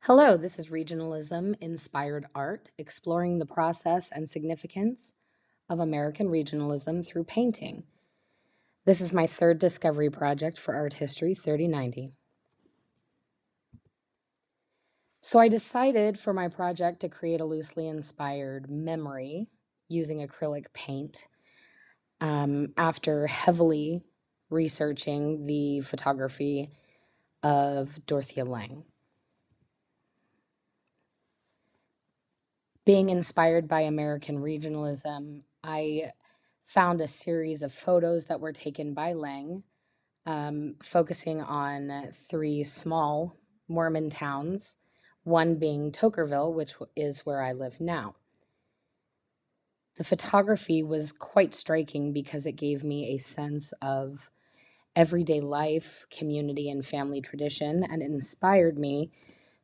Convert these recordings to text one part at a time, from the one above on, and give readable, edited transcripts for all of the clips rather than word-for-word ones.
Hello, this is Regionalism Inspired Art, exploring the process and significance of American regionalism through painting. This is my third discovery project for Art History 3090. So I decided for my project to create a loosely inspired memory using acrylic paint after heavily researching the photography of Dorothea Lange. Being inspired by American regionalism, I found a series of photos that were taken by Lange, focusing on three small Mormon towns, one being Tokerville, which is where I live now. The photography was quite striking because it gave me a sense of everyday life, community, and family tradition, and it inspired me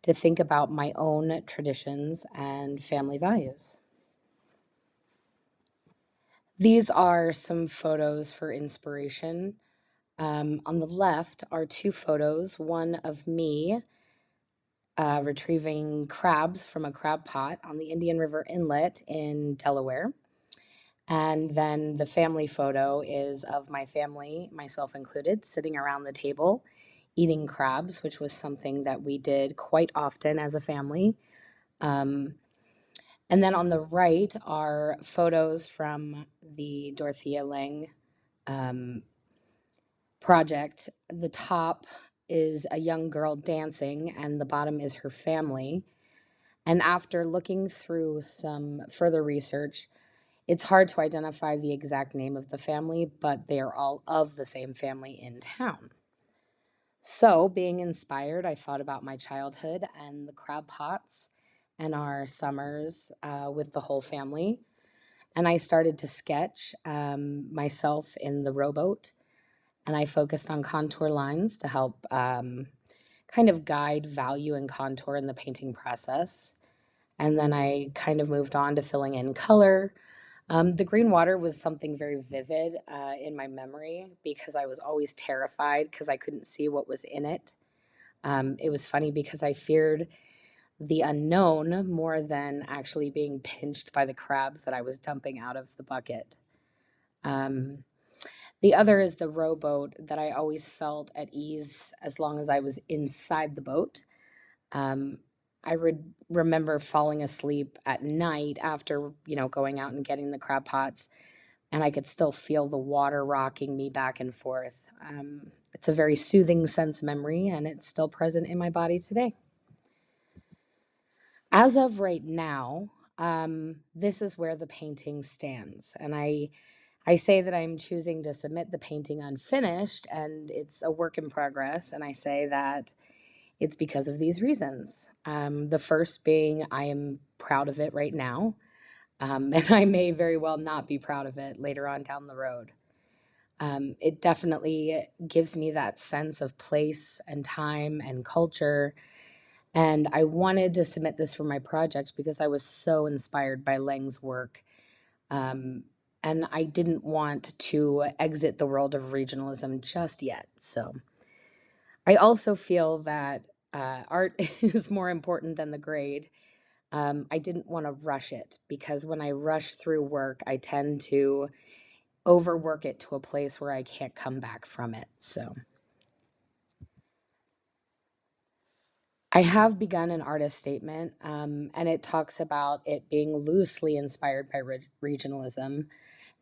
to think about my own traditions and family values. These are some photos for inspiration. On the left are two photos, one of me retrieving crabs from a crab pot on the Indian River Inlet in Delaware. And then the family photo is of my family, myself included, sitting around the table eating crabs, which was something that we did quite often as a family. And then on the right are photos from the Dorothea Lange project. The top is a young girl dancing, and the bottom is her family. And after looking through some further research, it's hard to identify the exact name of the family, but they are all of the same family in town. So, being inspired, I thought about my childhood and the crab pots and our summers with the whole family. And I started to sketch myself in the rowboat, and I focused on contour lines to help kind of guide value and contour in the painting process. And then I kind of moved on to filling in color. The green water was something very vivid in my memory because I was always terrified because I couldn't see what was in it. It was funny because I feared the unknown more than actually being pinched by the crabs that I was dumping out of the bucket. The other is the rowboat, that I always felt at ease as long as I was inside the boat. I would remember falling asleep at night after, going out and getting the crab pots, and I could still feel the water rocking me back and forth. It's a very soothing sense memory, and it's still present in my body today. As of right now, this is where the painting stands, and I say that I'm choosing to submit the painting unfinished, and it's a work in progress, and I say that it's because of these reasons. The first being I am proud of it right now, and I may very well not be proud of it later on down the road. It definitely gives me that sense of place and time and culture. And I wanted to submit this for my project because I was so inspired by Lange's work. And I didn't want to exit the world of regionalism just yet. So I also feel that art is more important than the grade. I didn't want to rush it because when I rush through work, I tend to overwork it to a place where I can't come back from it. So I have begun an artist statement, and it talks about it being loosely inspired by regionalism,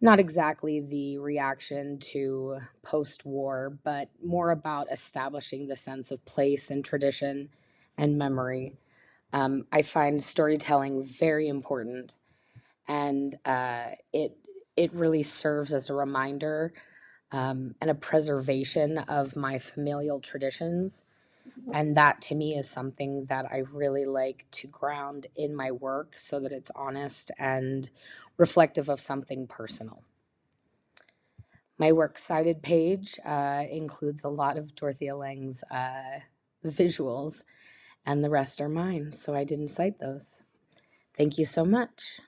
not exactly the reaction to post war, but more about establishing the sense of place and tradition and memory. I find storytelling very important, and it really serves as a reminder and a preservation of my familial traditions. And that to me is something that I really like to ground in my work so that it's honest and reflective of something personal. My works cited page includes a lot of Dorothea Lange's visuals, and the rest are mine, so I didn't cite those. Thank you so much.